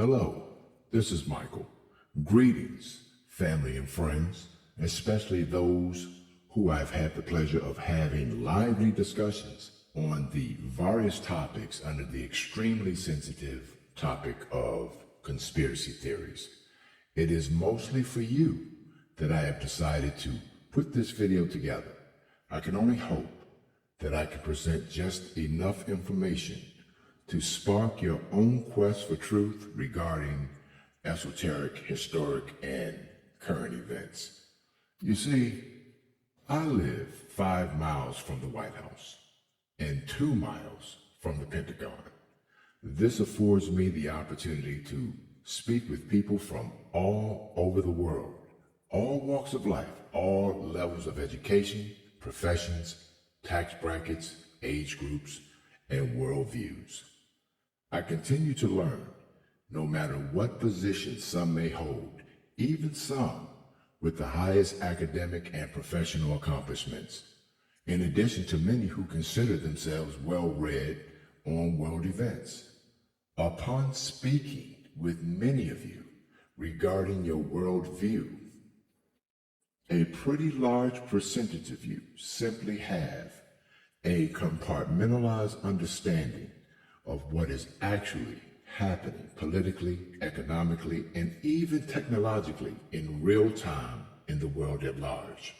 Hello, this is Michael. Greetings, family and friends, especially those who I've had the pleasure of having lively discussions on the various topics under the extremely sensitive topic of conspiracy theories. It is mostly for you that I have decided to put this video together. I can only hope that I can present just enough information to spark your own quest for truth regarding esoteric, historic, and current events. You see, I live 5 miles from the White House and 2 miles from the Pentagon. This affords me the opportunity to speak with people from all over the world, all walks of life, all levels of education, professions, tax brackets, age groups, and worldviews. I continue to learn, no matter what position some may hold, even some with the highest academic and professional accomplishments, in addition to many who consider themselves well-read on world events. Upon speaking with many of you regarding your worldview, a pretty large percentage of you simply have a compartmentalized understanding of what is actually happening politically, economically, and even technologically in real time in the world at large.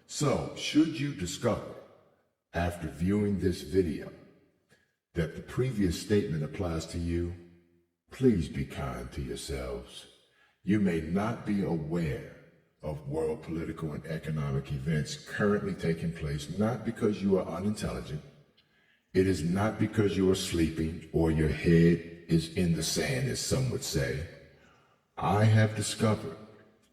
So, should you discover, after viewing this video, that the previous statement applies to you, please be kind to yourselves. You may not be aware of world political and economic events currently taking place, not because you are unintelligent. It is not because you are sleeping or your head is in the sand, as some would say. I have discovered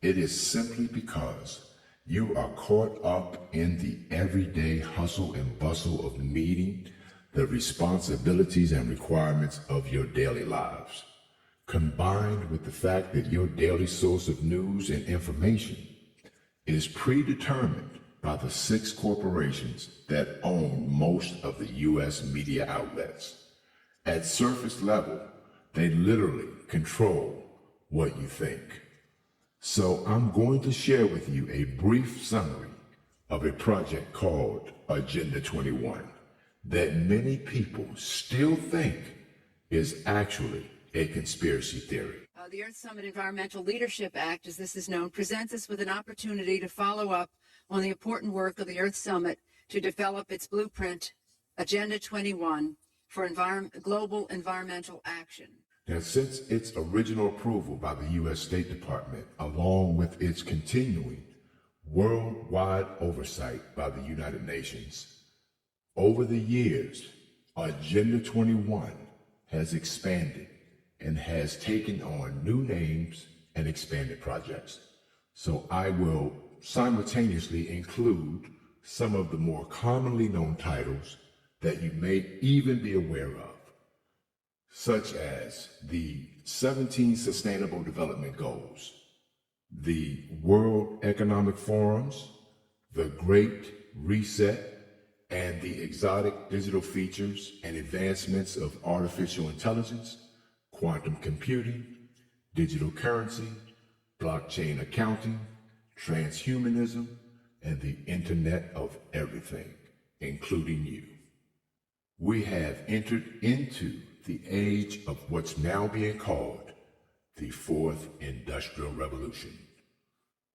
it is simply because you are caught up in the everyday hustle and bustle of meeting the responsibilities and requirements of your daily lives, combined with the fact that your daily source of news and information is predetermined by the 6 corporations that own most of the U.S. media outlets. At surface level, they literally control what you think. So I'm going to share with you a brief summary of a project called Agenda 21 that many people still think is actually a conspiracy theory. The Earth Summit Environmental Leadership Act, as this is known, presents us with an opportunity to follow up on the important work of the Earth Summit to develop its blueprint, Agenda 21, for global environmental action. Now, since its original approval by the U.S. State Department, along with its continuing worldwide oversight by the United Nations, over the years, Agenda 21 has expanded and has taken on new names and expanded projects. So I will simultaneously include some of the more commonly known titles that you may even be aware of, such as the 17 Sustainable Development Goals, the World Economic Forums, the Great Reset, and the exotic digital features and advancements of artificial intelligence, quantum computing, digital currency, blockchain accounting, transhumanism, and the Internet of Everything, including you. We have entered into the age of what's now being called the 4th Industrial Revolution,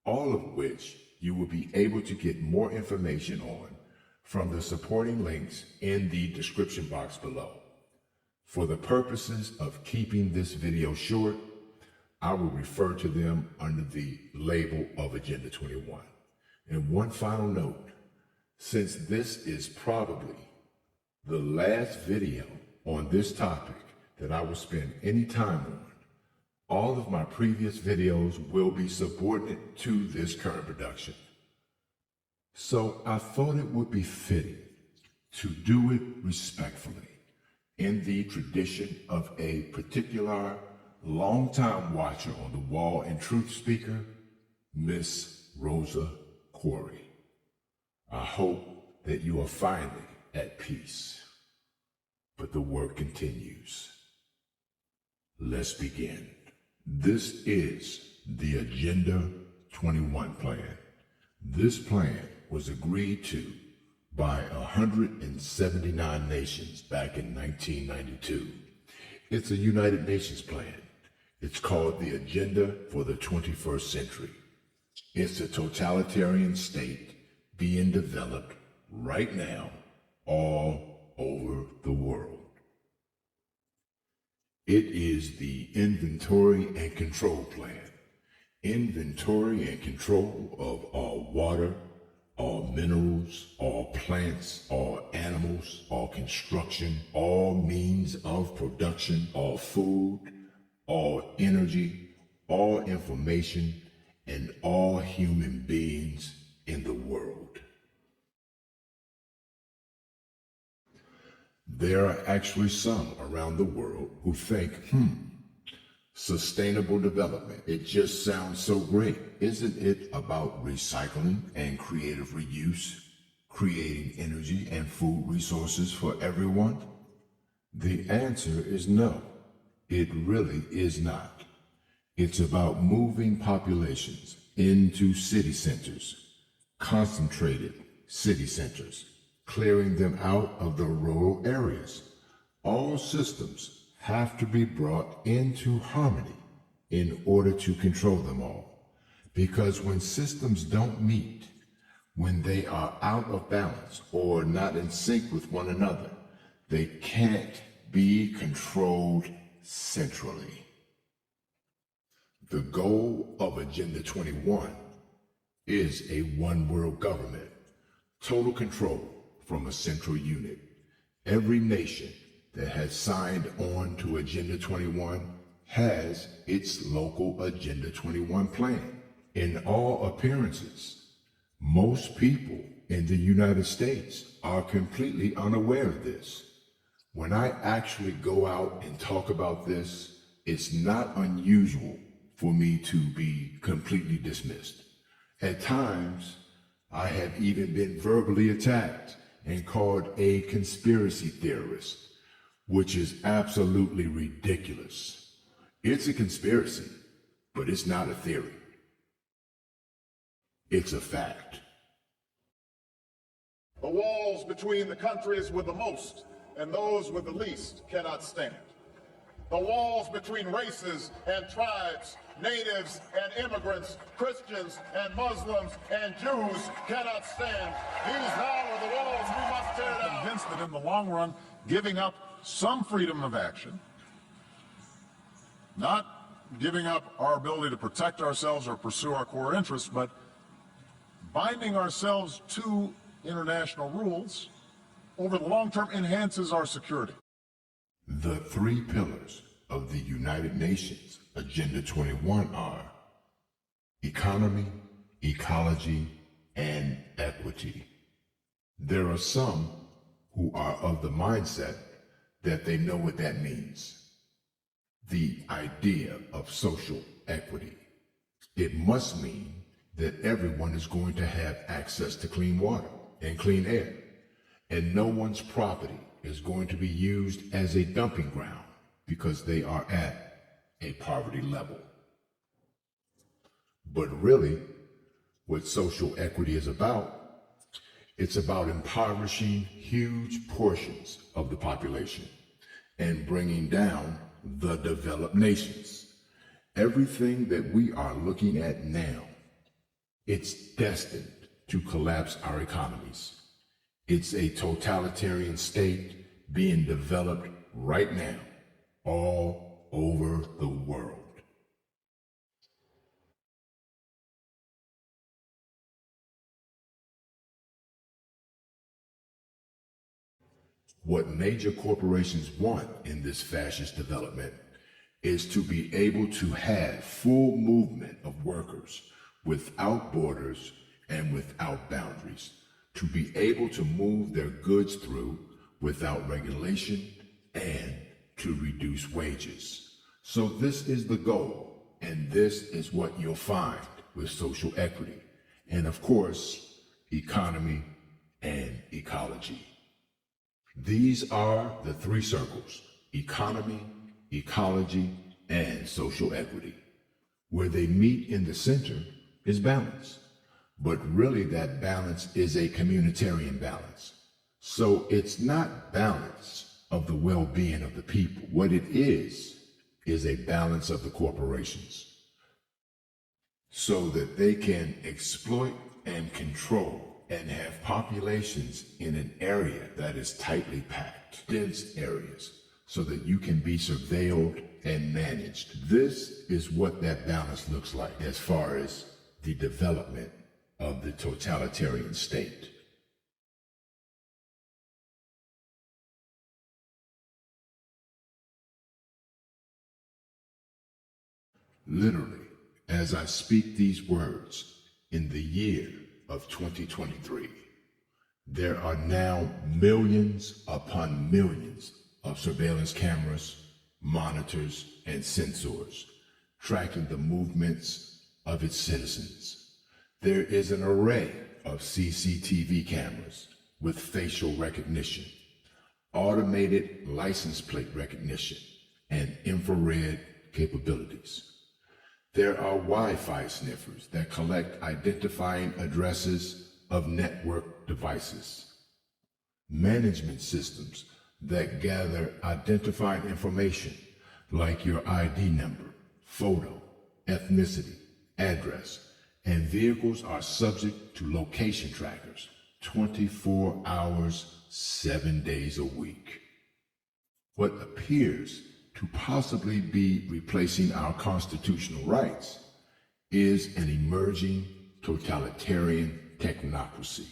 all of which you will be able to get more information on from the supporting links in the description box below. For the purposes of keeping this video short, I will refer to them under the label of Agenda 21. And one final note, since this is probably the last video on this topic that I will spend any time on, all of my previous videos will be subordinate to this current production. So I thought it would be fitting to do it respectfully, in the tradition of a particular longtime watcher on the wall and truth speaker, Miss Rosa Koire. I hope that you are finally at peace, but the work continues. Let's begin. This is the Agenda 21 plan. This plan was agreed to by 179 nations back in 1992. It's a United Nations plan. It's called the Agenda for the 21st Century. It's a totalitarian state being developed right now all over the world. It is the Inventory and Control Plan. Inventory and control of all water, all minerals, all plants, all animals, all construction, all means of production, all food, all energy, all information, and all human beings in the world. There are actually some around the world who think, sustainable development, it just sounds so great. Isn't it about recycling and creative reuse, creating energy and food resources for everyone? The answer is no, it really is not. It's about moving populations into city centers, concentrated city centers, clearing them out of the rural areas. All systems have to be brought into harmony in order to control them all. Because when systems don't meet, when they are out of balance or not in sync with one another, they can't be controlled centrally. The goal of Agenda 21 is a one-world government, total control from a central unit. Every nation that has signed on to Agenda 21 has its local Agenda 21 plan. In all appearances, most people in the United States are completely unaware of this. When I actually go out and talk about this, it's not unusual for me to be completely dismissed. At times, I have even been verbally attacked and called a conspiracy theorist, which is absolutely ridiculous. It's a conspiracy, but it's not a theory. It's a fact. The walls between the countries with the most and those with the least cannot stand. The walls between races and tribes, natives and immigrants, Christians and Muslims and Jews cannot stand. These now are the walls we must tear down. I'm convinced that in the long run, giving up some freedom of action, not giving up our ability to protect ourselves or pursue our core interests, but binding ourselves to international rules over the long term enhances our security. The three pillars of the United Nations Agenda 21 are economy, ecology, and equity. There are some who are of the mindset that they know what that means. The idea of social equity. It must mean that everyone is going to have access to clean water and clean air, and no one's property is going to be used as a dumping ground because they are at a poverty level. But really, what social equity is about, it's about impoverishing huge portions of the population and bringing down the developed nations. Everything that we are looking at now, it's destined to collapse our economies. It's a totalitarian state being developed right now, all over the world. What major corporations want in this fascist development is to be able to have full movement of workers without borders and without boundaries, to be able to move their goods through without regulation and to reduce wages. So this is the goal, and this is what you'll find with social equity, and of course, economy and ecology. These are the three circles: economy, ecology, and social equity. Where they meet in the center is balance. But really that balance is a communitarian balance. So it's not balance of the well-being of the people. What it is a balance of the corporations, so that they can exploit and control and have populations in an area that is tightly packed, dense areas, so that you can be surveilled and managed. This is what that balance looks like as far as the development of the totalitarian state. Literally, as I speak these words, in the year of 2023, there are now millions upon millions of surveillance cameras, monitors, and sensors tracking the movements of its citizens. There is an array of CCTV cameras with facial recognition, automated license plate recognition, and infrared capabilities. There are Wi-Fi sniffers that collect identifying addresses of network devices, management systems that gather identifying information like your ID number, photo, ethnicity, address, and vehicles are subject to location trackers 24 hours, 7 days a week. What appears to possibly be replacing our constitutional rights is an emerging totalitarian technocracy.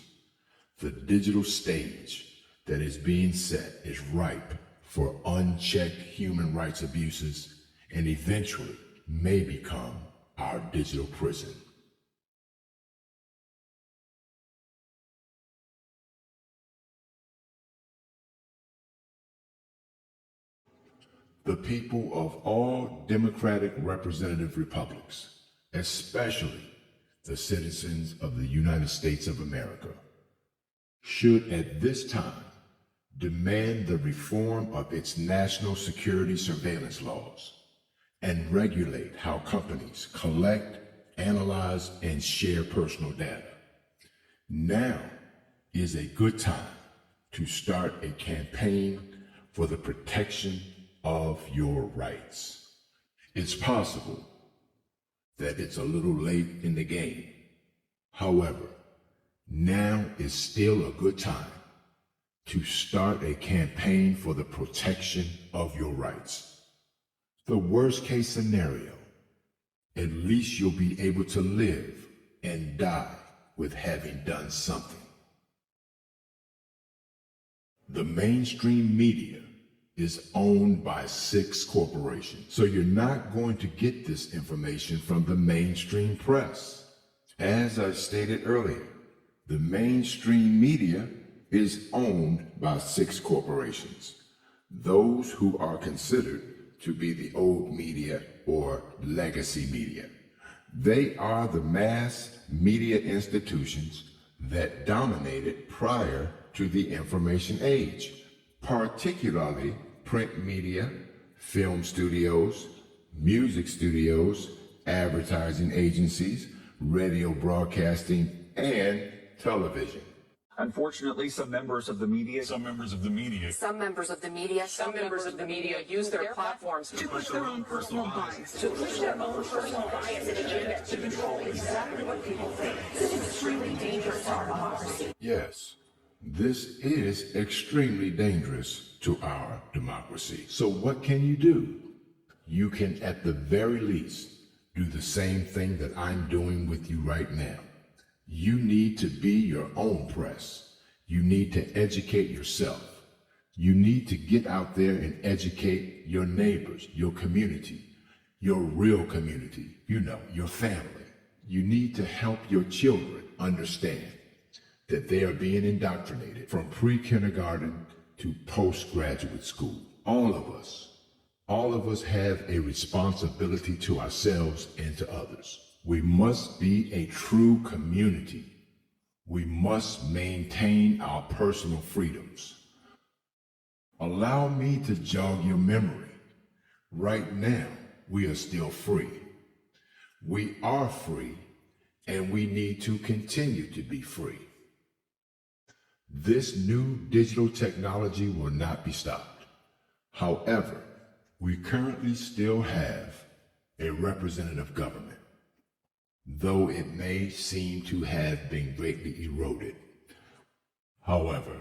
The digital stage that is being set is ripe for unchecked human rights abuses and eventually may become our digital prison. The people of all democratic representative republics, especially the citizens of the United States of America, should at this time demand the reform of its national security surveillance laws and regulate how companies collect, analyze, and share personal data. Now is a good time to start a campaign for the protection of your rights. It's possible that it's a little late in the game. However, now is still a good time to start a campaign for the protection of your rights. The worst case scenario, at least you'll be able to live and die with having done something. The mainstream media is owned by 6 corporations. So you're not going to get this information from the mainstream press. As I stated earlier, the mainstream media is owned by 6 corporations. Those who are considered to be the old media or legacy media. They are the mass media institutions that dominated prior to the information age, particularly print media, film studios, music studios, advertising agencies, radio broadcasting, and television. Unfortunately, some members of the media use their platforms to push their own personal bias, and agenda to control exactly what people think. This is extremely dangerous to our democracy. Yes, this is extremely dangerous to our democracy. So what can you do? You can, at the very least, do the same thing that I'm doing with you right now. You need to be your own press. You need to educate yourself. You need to get out there and educate your neighbors, your community, your real community, your family. You need to help your children understand that they are being indoctrinated from pre-kindergarten to postgraduate school. All of us have a responsibility to ourselves and to others. We must be a true community. We must maintain our personal freedoms. Allow me to jog your memory. Right now, we are still free. We are free, and we need to continue to be free. This new digital technology will not be stopped. However, we currently still have a representative government, though it may seem to have been greatly eroded. However,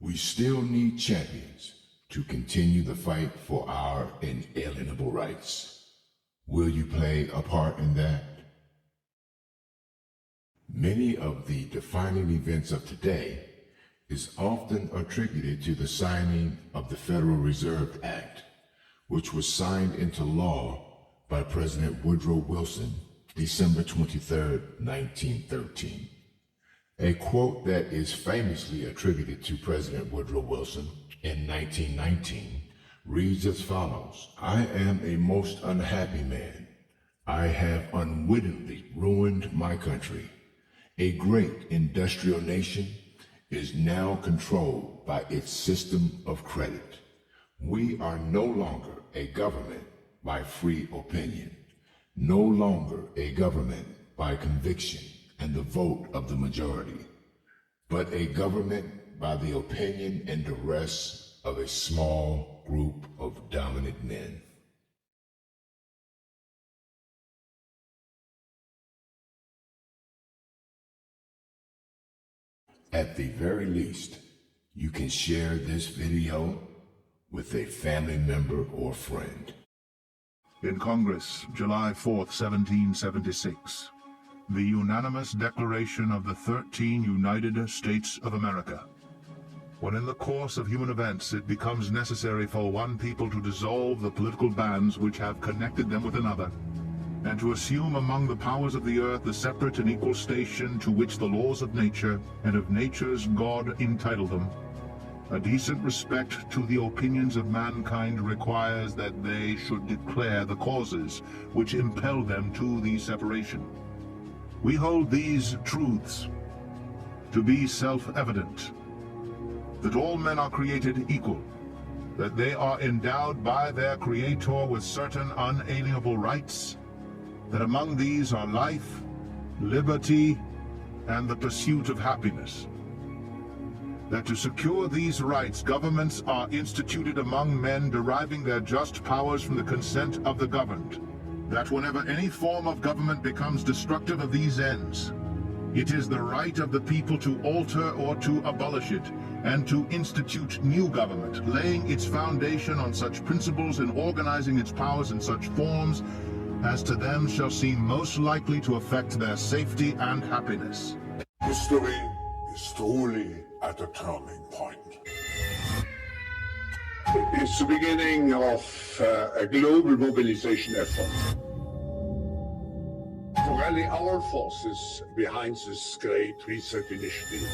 we still need champions to continue the fight for our inalienable rights. Will you play a part in that? Many of the defining events of today is often attributed to the signing of the Federal Reserve Act, which was signed into law by President Woodrow Wilson, December 23, 1913. A quote that is famously attributed to President Woodrow Wilson in 1919 reads as follows: "I am a most unhappy man. I have unwittingly ruined my country. A great industrial nation is now controlled by its system of credit. We are no longer a government by free opinion, no longer a government by conviction and the vote of the majority, but a government by the opinion and duress of a small group of dominant men." At the very least, you can share this video with a family member or friend. In Congress, July 4th, 1776, the unanimous declaration of the 13 United States of America. When in the course of human events it becomes necessary for one people to dissolve the political bands which have connected them with another, and to assume among the powers of the earth the separate and equal station to which the laws of nature and of nature's God entitle them, a decent respect to the opinions of mankind requires that they should declare the causes which impel them to the separation. We hold these truths to be self-evident, that all men are created equal, that they are endowed by their Creator with certain unalienable rights, that among these are life, liberty, and the pursuit of happiness. That to secure these rights, governments are instituted among men deriving their just powers from the consent of the governed. That whenever any form of government becomes destructive of these ends, it is the right of the people to alter or to abolish it, and to institute new government, laying its foundation on such principles and organizing its powers in such forms as to them shall seem most likely to affect their safety and happiness. History is truly at a turning point. It's the beginning of a global mobilization effort to rally our forces behind this great reset initiative.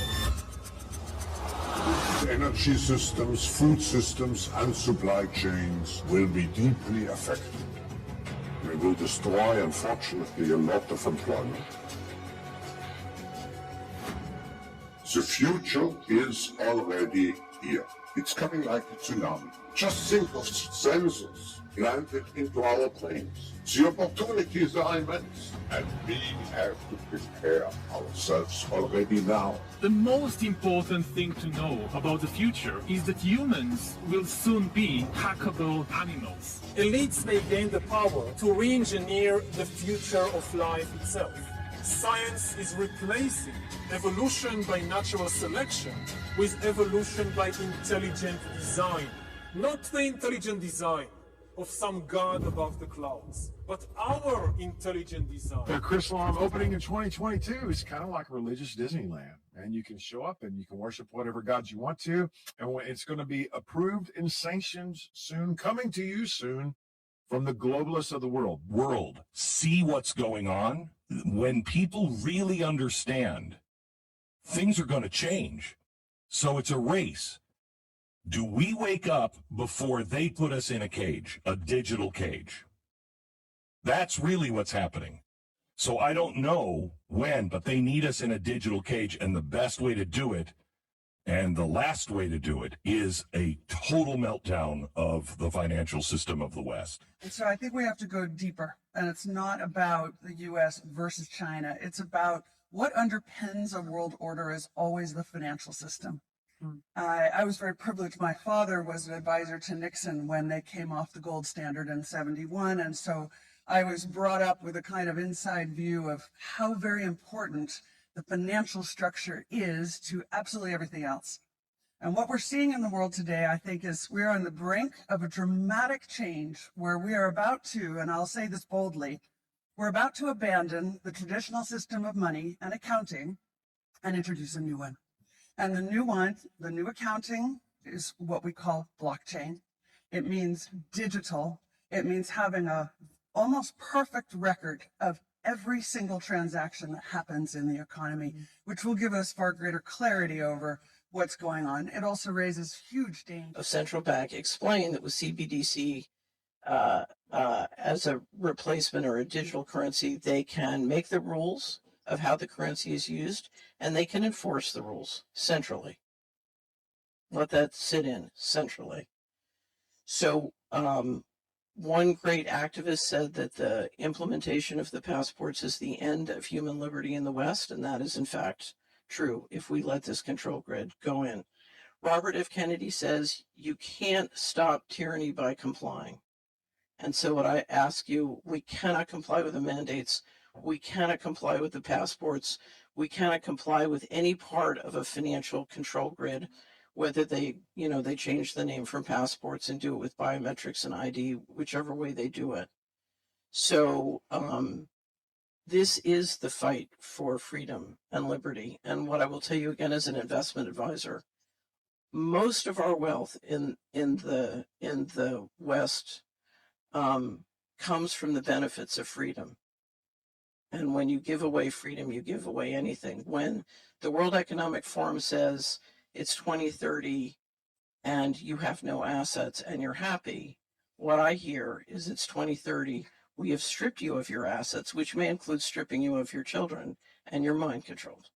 Energy systems, food systems, and supply chains will be deeply affected. We will destroy, unfortunately, a lot of employment. The future is already here. It's coming like a tsunami. Just think of sensors planted into our planes. The opportunities are immense, and we have to prepare ourselves already now. The most important thing to know about the future is that humans will soon be hackable animals. Elites may gain the power to re-engineer the future of life itself. Science is replacing evolution by natural selection with evolution by intelligent design. Not the intelligent design of some god above the clouds, but our intelligent design. The Chrislam opening in 2022 is kind of like religious Disneyland, and you can show up and you can worship whatever gods you want to, and it's going to be approved and sanctioned soon, coming to you soon from the globalists of the world. See what's going on. When people really understand, things are going to change. So it's a race. Do we wake up before they put us in a cage, a digital cage? That's really what's happening. So I don't know when, but they need us in a digital cage, and the best way to do it And the last way to do it is a total meltdown of the financial system of the West. And so I think we have to go deeper. And it's not about the U.S. versus China. It's about what underpins a world order is always the financial system. I was very privileged. My father was an advisor to Nixon when they came off the gold standard in '71. And so I was brought up with a kind of inside view of how very important the financial structure is to absolutely everything else. And what we're seeing in the world today, I think, is we're on the brink of a dramatic change where we are about to, and I'll say this boldly, we're about to abandon the traditional system of money and accounting and introduce a new one. And the new one, the new accounting, is what we call blockchain. It means digital. It means having a almost perfect record of every single transaction that happens in the economy, which will give us far greater clarity over what's going on. It also raises huge danger. A central bank explained that with CBDC as a replacement or a digital currency, they can make the rules of how the currency is used, and they can enforce the rules centrally. Let that sit in centrally. So one great activist said that the implementation of the passports is the end of human liberty in the West, and that is in fact true if we let this control grid go in. Robert F. Kennedy says you can't stop tyranny by complying. And so what I ask you, we cannot comply with the mandates. We cannot comply with the passports. We cannot comply with any part of a financial control grid, whether they change the name from passports and do it with biometrics and ID, whichever way they do it. So this is the fight for freedom and liberty. And what I will tell you again as an investment advisor, most of our wealth in the West comes from the benefits of freedom. And when you give away freedom, you give away anything. When the World Economic Forum says it's 2030 and you have no assets and you're happy, what I hear is it's 2030, we have stripped you of your assets, which may include stripping you of your children, and you're mind controlled.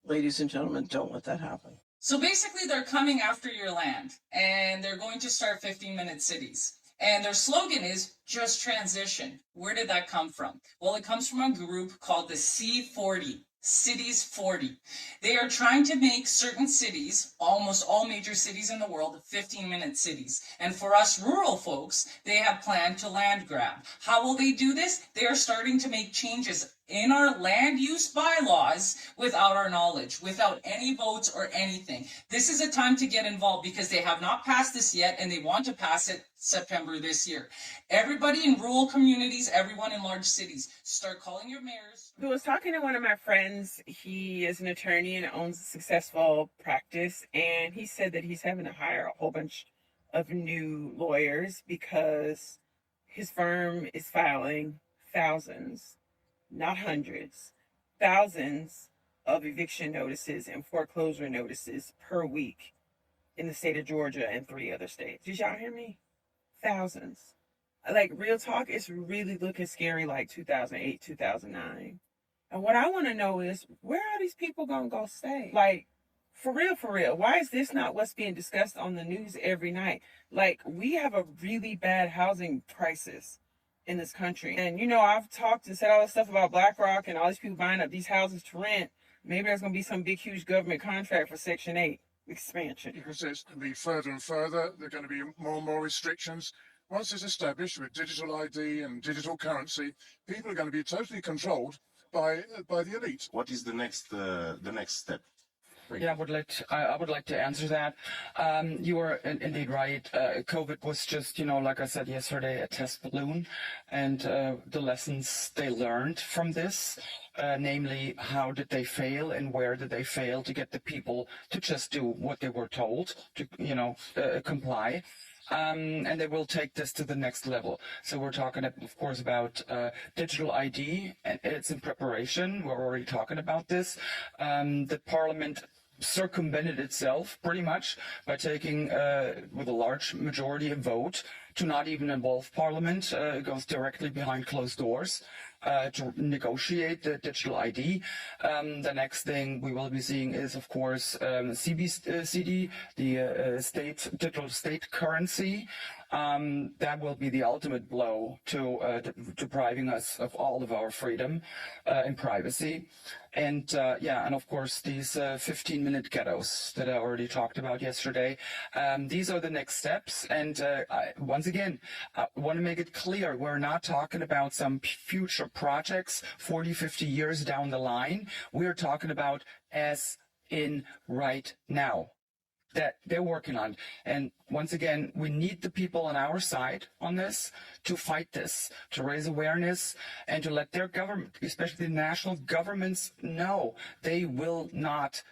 Ladies and gentlemen, don't let that happen. So basically they're coming after your land and they're going to start 15-minute cities. And their slogan is just transition. Where did that come from? Well, it comes from a group called the C40, Cities 40. They are trying to make certain cities, almost all major cities in the world, 15-minute cities. And for us rural folks, they have planned to land grab. How will they do this? They are starting to make changes in our land use bylaws without our knowledge, without any votes or anything. This is a time to get involved because they have not passed this yet and they want to pass it September this year. Everybody in rural communities, everyone in large cities, start calling your mayors. I was talking to one of my friends. He is an attorney and owns a successful practice, and he said that he's having to hire a whole bunch of new lawyers because his firm is filing thousands, not hundreds, thousands of eviction notices and foreclosure notices per week in the state of Georgia and 3 other states. Did y'all hear me? Thousands. Like, real talk, it's really looking scary like 2008, 2009. And what I want to know is, where are these people going to go stay? Like, for real, why is this not what's being discussed on the news every night? Like, we have a really bad housing crisis in this country. And, I've talked and said all this stuff about BlackRock and all these people buying up these houses to rent. Maybe there's going to be some big, huge government contract for Section 8 expansion. Because it's going to be further and further. There are going to be more and more restrictions. Once it's established with digital ID and digital currency, people are going to be totally controlled by the elite. What is the next step? Yeah, I would like to answer that. You are indeed right. COVID was just, like I said yesterday, a test balloon, and the lessons they learned from this, namely, how did they fail and where did they fail to get the people to just do what they were told to, comply. And they will take this to the next level. So we're talking, of course, about digital ID, and it's in preparation. We're already talking about this. The Parliament circumvented itself pretty much by taking, with a large majority, a vote to not even involve Parliament. It goes directly behind closed doors to negotiate the digital ID. The next thing we will be seeing is, of course, CBCD, the digital state currency. That will be the ultimate blow to depriving us of all of our freedom and privacy. And and of course, these 15-minute ghettos that I already talked about yesterday. These are the next steps. And once again, I want to make it clear, we're not talking about some future projects 40, 50 years down the line. We're talking about as in right now that they're working on. And once again, we need the people on our side on this to fight this, to raise awareness, and to let their government, especially the national governments, know they will not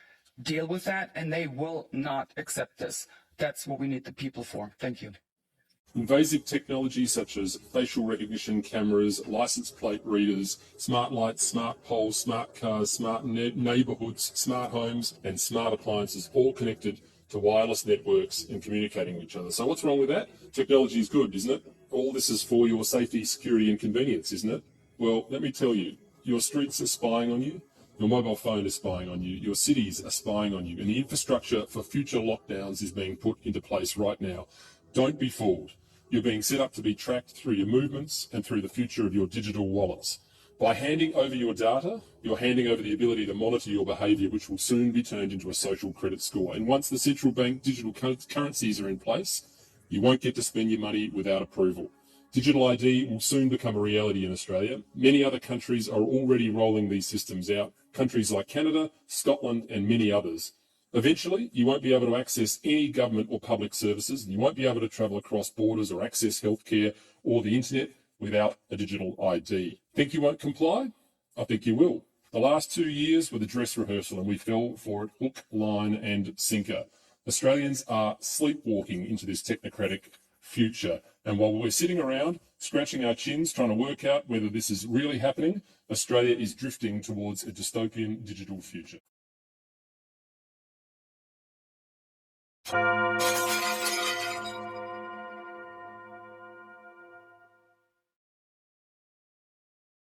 deal with that and they will not accept this. That's what we need the people for. Thank you. Invasive technologies such as facial recognition cameras, license plate readers, smart lights, smart poles, smart cars, smart neighborhoods, smart homes, and smart appliances, all connected to wireless networks and communicating with each other. So what's wrong with that? Technology is good, isn't it? All this is for your safety, security, and convenience, isn't it? Well, let me tell you, your streets are spying on you, your mobile phone is spying on you, your cities are spying on you, and the infrastructure for future lockdowns is being put into place right now. Don't be fooled. You're being set up to be tracked through your movements and through the future of your digital wallets. By handing over your data, you're handing over the ability to monitor your behaviour, which will soon be turned into a social credit score. And once the central bank digital currencies are in place, you won't get to spend your money without approval. Digital ID will soon become a reality in Australia. Many other countries are already rolling these systems out, countries like Canada, Scotland, and many others. Eventually, you won't be able to access any government or public services, and you won't be able to travel across borders or access healthcare or the internet without a digital ID. Think you won't comply? I think you will. The last 2 years were the dress rehearsal and we fell for it hook, line and sinker. Australians are sleepwalking into this technocratic future. And while we're sitting around scratching our chins trying to work out whether this is really happening, Australia is drifting towards a dystopian digital future.